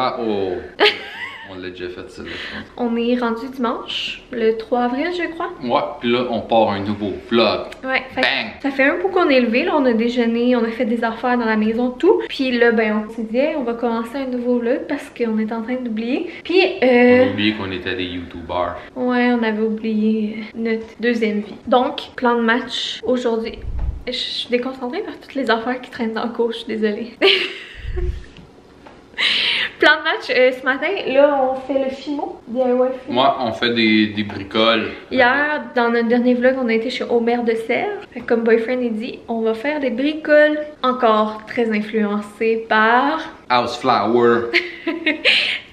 Ah, oh! On l'a déjà fait, ça, là, je pense. On est rendu dimanche, le 3 avril, je crois. Ouais, puis là, on part un nouveau vlog. Ouais, Bang! ça fait un peu qu'on est levé, là, on a déjeuné, on a fait des affaires dans la maison, tout. Puis là, ben, on s'est dit, hey, on va commencer un nouveau vlog parce qu'on est en train d'oublier. Puis, On a oublié qu'on était des youtubeurs. ouais, on avait oublié notre deuxième vie. Donc, plan de match aujourd'hui. Je suis déconcentrée par toutes les affaires qui traînent dans le cours, je suis désolée. Plan de match, ce matin, là, on fait le FIMO, DIY FIMO. Moi, on fait des bricoles. Hier, dans notre dernier vlog, on a été chez Omer de Serre. Comme Boyfriend, il dit, on va faire des bricoles. Encore très influencé par... House Flower.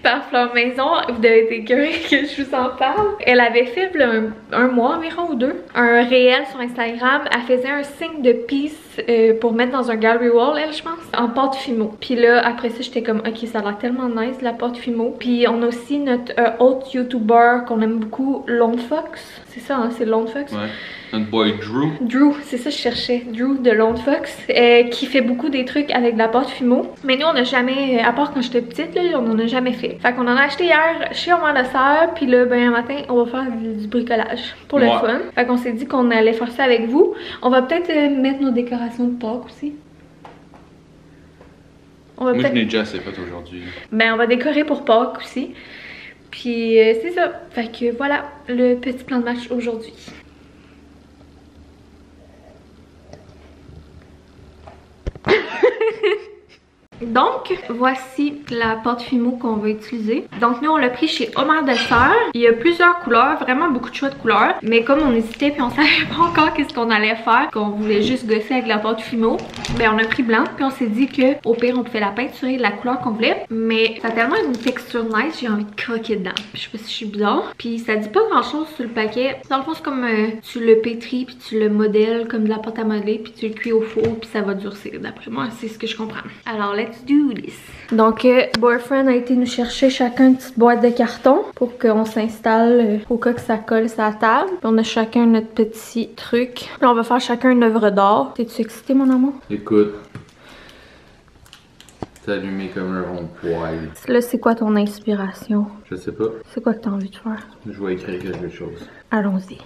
par Fleur Maison. Vous devez être écœurés que je vous en parle. Elle avait fait là, un mois environ ou deux, un réel sur Instagram. Elle faisait un signe de peace pour mettre dans un gallery wall, elle, je pense, en pâte Fimo. Puis là, après ça, j'étais comme, ok, ça a l'air tellement nice, la pâte Fimo. Puis on a aussi notre autre YouTuber qu'on aime beaucoup, Lone Fox. C'est ça, hein, c'est Lone Fox. Ouais. Notre boy Drew. Drew, c'est ça que je cherchais. Drew de Lone Fox, qui fait beaucoup des trucs avec de la pâte Fimo. Mais nous, on n'a jamais, à part quand j'étais petite, là, on n'en a jamais fait. Fait qu'on en a acheté hier chez Omer de Serre. Puis là, ben, un matin, on va faire du bricolage pour le fun. Fait qu'on s'est dit qu'on allait faire ça avec vous. On va peut-être mettre nos décorations de Pâques aussi. Moi, je n'ai déjà assez fait aujourd'hui. Ben, on va décorer pour Pâques aussi. Puis c'est ça. Fait que voilà le petit plan de match aujourd'hui. Donc, voici la pâte Fimo qu'on va utiliser. Donc, nous, on l'a pris chez Omer de Serre. Il y a plusieurs couleurs, vraiment beaucoup de choix de couleurs. Mais comme on hésitait puis on savait pas encore qu'est-ce qu'on allait faire, qu'on voulait juste gosser avec la pâte Fimo, ben on a pris blanc. Puis on s'est dit que au pire, on pouvait la peinturer de la couleur qu'on voulait. Mais ça a tellement une texture nice, j'ai envie de croquer dedans. Je sais pas si je suis bizarre. Puis ça dit pas grand-chose sur le paquet. Dans le fond, c'est comme tu le pétris puis tu le modèles comme de la pâte à modeler puis tu le cuis au four puis ça va durcir. D'après moi, c'est ce que je comprends. Alors, let's do this. Donc, Boyfriend a été nous chercher chacun une petite boîte de carton pour qu'on s'installe au cas que ça colle sur la table. Puis on a chacun notre petit truc. Là, on va faire chacun une œuvre d'art. T'es-tu excité, mon amour? Écoute, t'es allumé comme un rond-poil. Là, c'est quoi ton inspiration? Je sais pas. C'est quoi que t'as envie de faire? Je vais écrire quelque chose. Allons-y.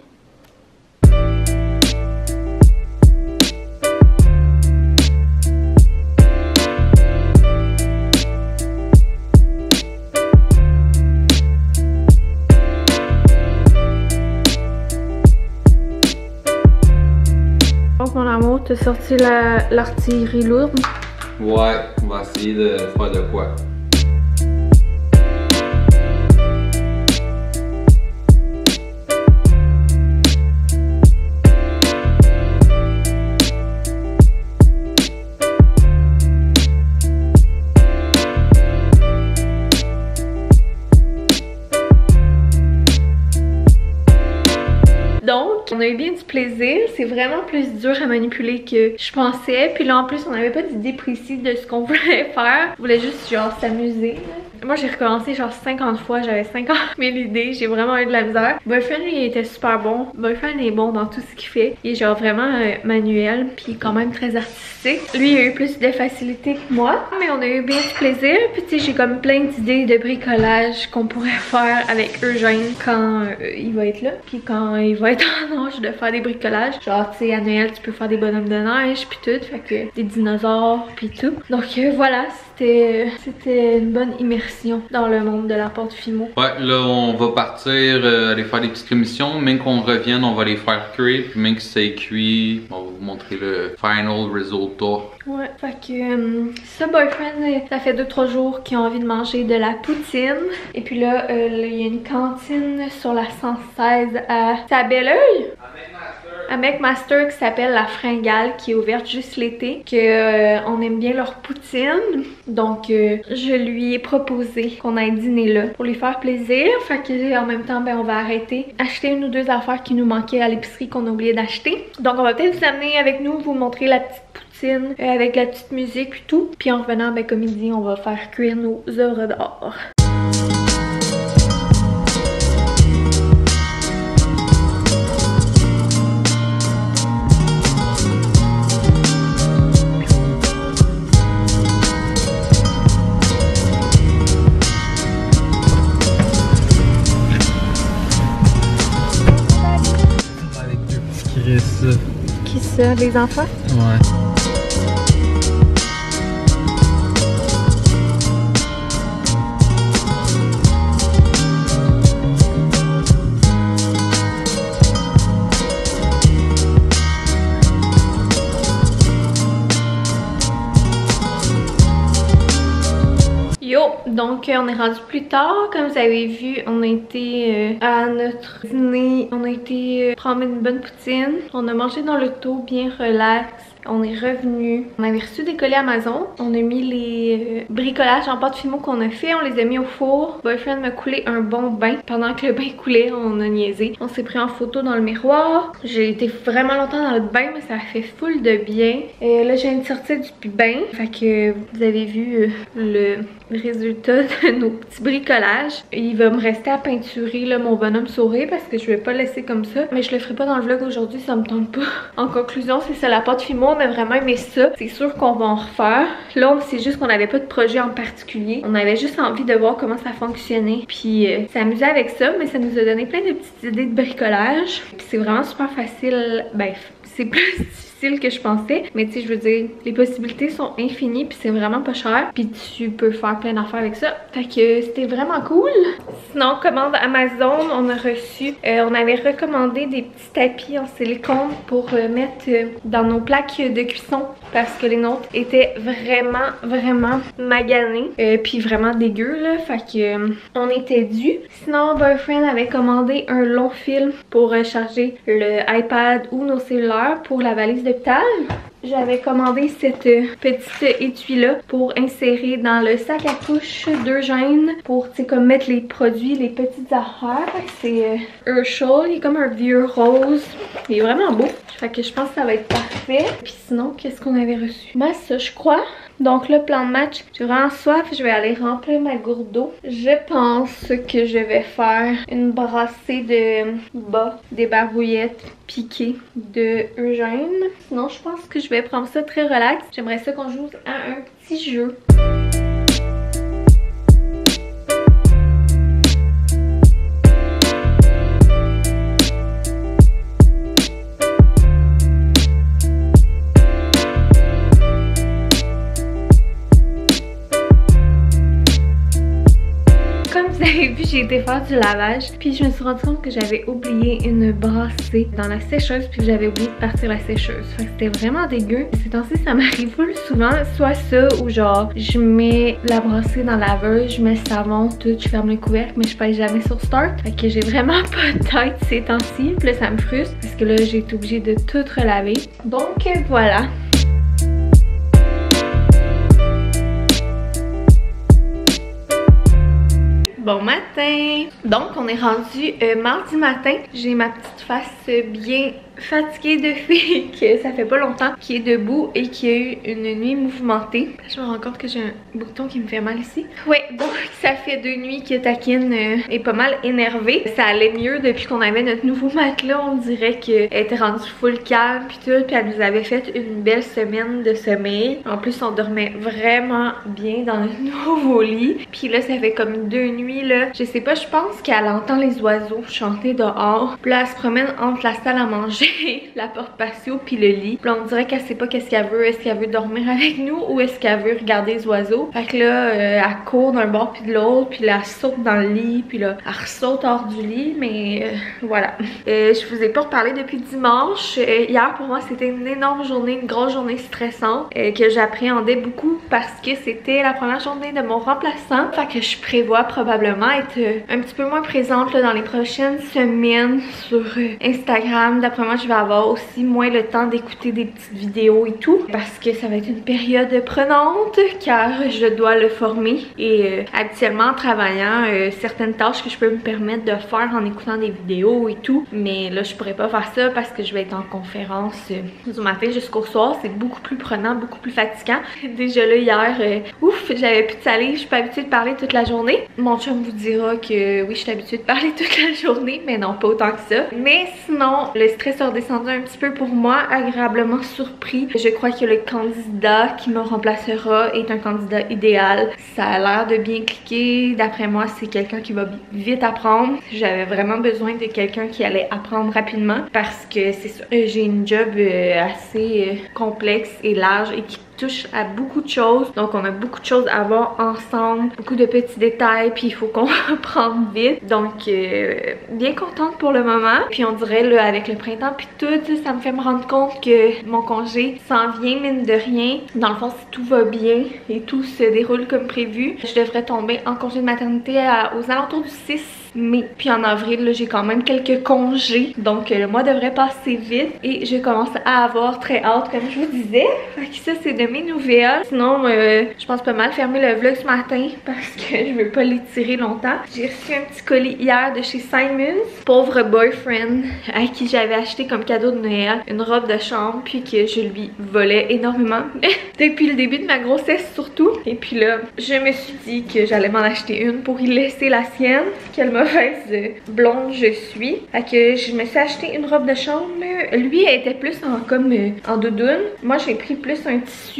Donc, mon amour, t'as sorti l'artillerie lourde. Ouais, on va essayer de faire de quoi. Donc, on a eu bien du plaisir. C'est vraiment plus dur à manipuler que je pensais. Puis là, en plus, on n'avait pas d'idée précise de ce qu'on voulait faire. On voulait juste, genre, s'amuser. Moi, j'ai recommencé genre 50 fois. J'avais 50 000 idées. J'ai vraiment eu de la misère. Boyfriend, lui, il était super bon. Boyfriend est bon dans tout ce qu'il fait. Il est genre vraiment manuel. Puis quand même très artistique. Lui, il a eu plus de facilité que moi. Mais on a eu bien du plaisir. Puis tu sais, j'ai comme plein d'idées de bricolage qu'on pourrait faire avec Eugène quand il va être là. Puis quand il va être en âge de faire des bricolages. Genre, tu sais, à Noël, tu peux faire des bonhommes de neige, puis tout. Fait que des dinosaures, puis tout. Donc voilà, c'était une bonne immersion dans le monde de la pâte Fimo. Ouais, là, on va partir aller faire des petites commissions. Même qu'on revienne, on va les faire cuire. Puis même que c'est cuit, on va vous montrer le final résultat. Ouais, fait que ça, Boyfriend, ça fait 2-3 jours qu'ils ont envie de manger de la poutine. Et puis là, il y a une cantine sur la 116 à Belleuil. À McMaster qui s'appelle La Fringale, qui est ouverte juste l'été, que on aime bien leur poutine. Donc je lui ai proposé qu'on aille dîner là pour lui faire plaisir. Fait que en même temps, ben, on va arrêter, acheter une ou deux affaires qui nous manquaient à l'épicerie qu'on a oublié d'acheter. Donc on va peut-être vous amener avec nous, vous montrer la petite poutine avec la petite musique et tout. Puis en revenant, ben, comme il dit, on va faire cuire nos œuvres d'art. ça. Qui ça, les enfants? Ouais. Yo! Donc on est rendu plus tard, comme vous avez vu, on a été à notre dîner, on a été prendre une bonne poutine, on a mangé dans l'auto bien relax. On est revenu, on avait reçu des colis Amazon, on a mis les bricolages en pâte fimo qu'on a fait, on les a mis au four. Boyfriend m'a coulé un bon bain. Pendant que le bain coulait, on a niaisé. On s'est pris en photo dans le miroir. J'ai été vraiment longtemps dans le bain, mais ça a fait full de bien. Et là, je viens de sortir du bain. Fait que vous avez vu le résultat de nos petits bricolages. Il va me rester à peinturer là, mon bonhomme sourire parce que je vais pas le laisser comme ça. Mais je le ferai pas dans le vlog aujourd'hui, ça me tente pas. En conclusion, c'est ça, la pâte fimo. On a vraiment aimé ça. C'est sûr qu'on va en refaire. Là, c'est juste qu'on n'avait pas de projet en particulier. On avait juste envie de voir comment ça fonctionnait. Puis s'amuser avec ça, mais ça nous a donné plein de petites idées de bricolage. Puis c'est vraiment super facile. Ben, c'est plus difficile que je pensais. Mais tu sais, je veux dire, les possibilités sont infinies. Puis c'est vraiment pas cher. Puis tu peux faire plein d'affaires avec ça. Fait que c'était vraiment cool. Sinon, commande Amazon, on a reçu. On avait recommandé des petits tapis en silicone pour mettre dans nos plaques de cuisson. Parce que les nôtres étaient vraiment maganés. Puis vraiment dégueux là. Fait que on était dû. Sinon, Boyfriend avait commandé un long fil pour charger le iPad ou nos cellulaires pour la valise d'hôpital. J'avais commandé cette petite étui-là pour insérer dans le sac à couche d'Eugène pour, tu sais, comme mettre les produits, les petites affaires. C'est Herschel, il est comme un vieux rose. Il est vraiment beau. Fait que je pense que ça va être parfait. Puis sinon, qu'est-ce qu'on avait reçu? Ben ça, je crois. Donc le plan de match, j'ai vraiment soif, je vais aller remplir ma gourde d'eau. Je pense que je vais faire une brassée de bas, des barbouillettes piquées de Eugène. Sinon, je pense que je vais prendre ça très relax. J'aimerais ça qu'on joue à un petit jeu. J'ai été faire du lavage, puis je me suis rendu compte que j'avais oublié une brassée dans la sécheuse, puis que j'avais oublié de partir la sécheuse. Fait que c'était vraiment dégueu. Ces temps-ci, ça m'arrive plus souvent, soit ça ou genre je mets la brassée dans la laveuse, je mets le savon, tout, je ferme le couvercle, mais je pèse jamais sur start. Fait que j'ai vraiment pas de tête ces temps-ci. Puis là, ça me frustre parce que là, j'ai été obligée de tout relaver. Donc voilà. Bon matin! Donc on est rendu mardi matin. J'ai ma petite face bien fatiguée de fille que ça fait pas longtemps qui est debout et qui a eu une nuit mouvementée. Je me rends compte que j'ai un bouton qui me fait mal ici. Ouais, donc ça fait 2 nuits que Taquine est pas mal énervée. Ça allait mieux depuis qu'on avait notre nouveau matelas. On dirait qu'elle était rendue full calme puis tout, puis elle nous avait fait une belle semaine de sommeil. En plus on dormait vraiment bien dans notre nouveau lit. Puis là ça fait comme 2 nuits là. Je sais pas, je pense qu'elle entend les oiseaux chanter dehors. Puis là elle se promène entre la salle à manger, la porte patio puis le lit. Puis là, on dirait qu'elle sait pas qu'est-ce qu'elle veut. Est-ce qu'elle veut dormir avec nous ou est-ce qu'elle veut regarder les oiseaux? Fait que là, elle court d'un bord puis de l'autre, puis là, elle saute dans le lit, puis là, elle ressaute hors du lit, mais voilà. Je vous ai pas reparlé depuis dimanche. Hier, pour moi, c'était une énorme journée, une grosse journée stressante que j'appréhendais beaucoup parce que c'était la première journée de mon remplaçant. Fait que je prévois probablement être un petit peu moins présente là, dans les prochaines semaines sur Instagram. D'après moi, je vais avoir aussi moins le temps d'écouter des petites vidéos et tout parce que ça va être une période prenante car je dois le former et habituellement en travaillant certaines tâches que je peux me permettre de faire en écoutant des vidéos et tout, mais là je pourrais pas faire ça parce que je vais être en conférence du matin jusqu'au soir. C'est beaucoup plus prenant, beaucoup plus fatigant. Déjà là hier, ouf, j'avais plus de salive, je suis pas habituée de parler toute la journée. Mon chum vous dira que oui, je suis habituée de parler toute la journée, mais non, pas autant que ça. Mais sinon, le stress a redescendu un petit peu pour moi, agréablement surpris. Je crois que le candidat qui me remplacera est un candidat idéal. Ça a l'air de bien cliquer. D'après moi, c'est quelqu'un qui va vite apprendre. J'avais vraiment besoin de quelqu'un qui allait apprendre rapidement parce que c'est sûr, j'ai une job assez complexe et large et qui touche à beaucoup de choses, donc on a beaucoup de choses à voir ensemble, beaucoup de petits détails, puis il faut qu'on apprenne vite, donc bien contente pour le moment. Puis on dirait là avec le printemps puis tout, ça me fait me rendre compte que mon congé s'en vient mine de rien. Dans le fond, si tout va bien et tout se déroule comme prévu, je devrais tomber en congé de maternité aux alentours du 6 mai. Puis en avril, j'ai quand même quelques congés, donc le mois devrait passer vite et je commence à avoir très hâte, comme je vous disais. Fait que ça, c'est de mes nouvelles. Sinon, je pense pas mal fermer le vlog ce matin parce que je veux pas l'étirer longtemps. J'ai reçu un petit colis hier de chez Simons, pauvre boyfriend à qui j'avais acheté comme cadeau de Noël une robe de chambre, puis que je lui volais énormément depuis le début de ma grossesse surtout. Et puis là, je me suis dit que j'allais m'en acheter une pour y laisser la sienne. Quelle mauvaise blonde je suis. Fait que je me suis acheté une robe de chambre. Lui, elle était plus en doudoune. Moi, j'ai pris plus un tissu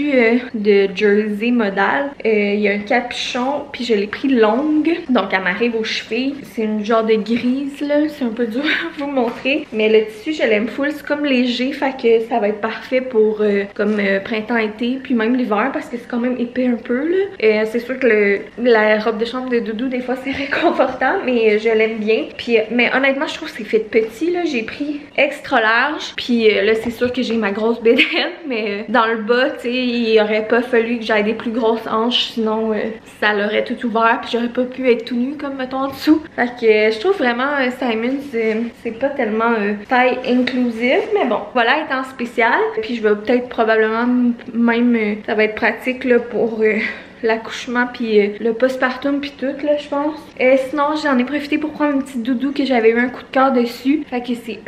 de jersey modal. Il y a un capuchon, puis je l'ai pris longue. Donc, elle m'arrive aux chevilles. C'est une genre de grise, là. C'est un peu dur à vous montrer. Mais le tissu, je l'aime full. C'est comme léger, fait que ça va être parfait pour comme printemps-été, puis même l'hiver, parce que c'est quand même épais un peu, là. C'est sûr que la robe de chambre de doudou, des fois, c'est réconfortant, mais je l'aime bien. Puis, mais honnêtement, je trouve que c'est fait petit, là. J'ai pris extra large. Puis là, c'est sûr que j'ai ma grosse bédaine, mais dans le bas, tu sais, il aurait pas fallu que j'aille des plus grosses hanches, sinon ça l'aurait tout ouvert, puis j'aurais pas pu être tout nue comme mettons en dessous. Fait que je trouve vraiment Simons, c'est pas tellement taille inclusive, mais bon, voilà, étant spécial. Puis je vais peut-être probablement même, ça va être pratique là pour l'accouchement puis le postpartum puis tout là, je pense. Sinon, j'en ai profité pour prendre une petite doudou que j'avais eu un coup de cœur dessus. Fait que c'est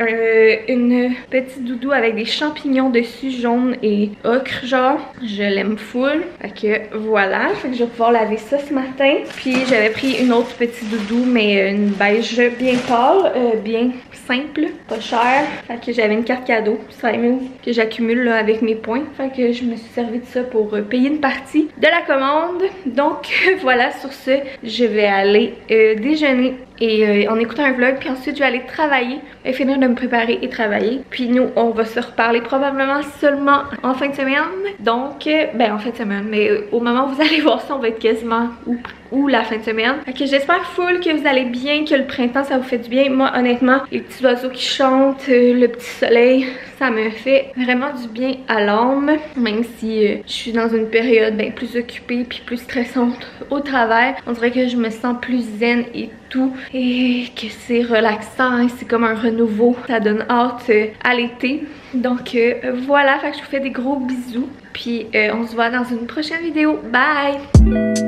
une petite doudou avec des champignons dessus, jaune et ocre genre. Je l'aime full. Fait que voilà, fait que je vais pouvoir laver ça ce matin. Puis j'avais pris une autre petite doudou, mais une beige bien pâle, bien simple, pas cher. Fait que j'avais une carte cadeau Simons que j'accumule là avec mes points. Fait que je me suis servi de ça pour payer une partie de la commande. Donc voilà, sur ce, je vais aller déjeuner et en écoutant un vlog, puis ensuite je vais aller travailler et finir de me préparer et travailler. Puis nous, on va se reparler probablement seulement en fin de semaine. Donc, ben en fin de semaine, mais au moment où vous allez voir ça, on va être quasiment ou la fin de semaine. Fait que j'espère full que vous allez bien, que le printemps ça vous fait du bien. Moi honnêtement, les petits oiseaux qui chantent, le petit soleil, ça me fait vraiment du bien à l'âme. Même si je suis dans une période ben, plus occupée puis plus stressante au travail, on dirait que je me sens plus zen et tout, et que c'est relaxant et c'est comme un renouveau. Ça donne hâte à l'été. Donc voilà, fait que je vous fais des gros bisous. Puis on se voit dans une prochaine vidéo. Bye!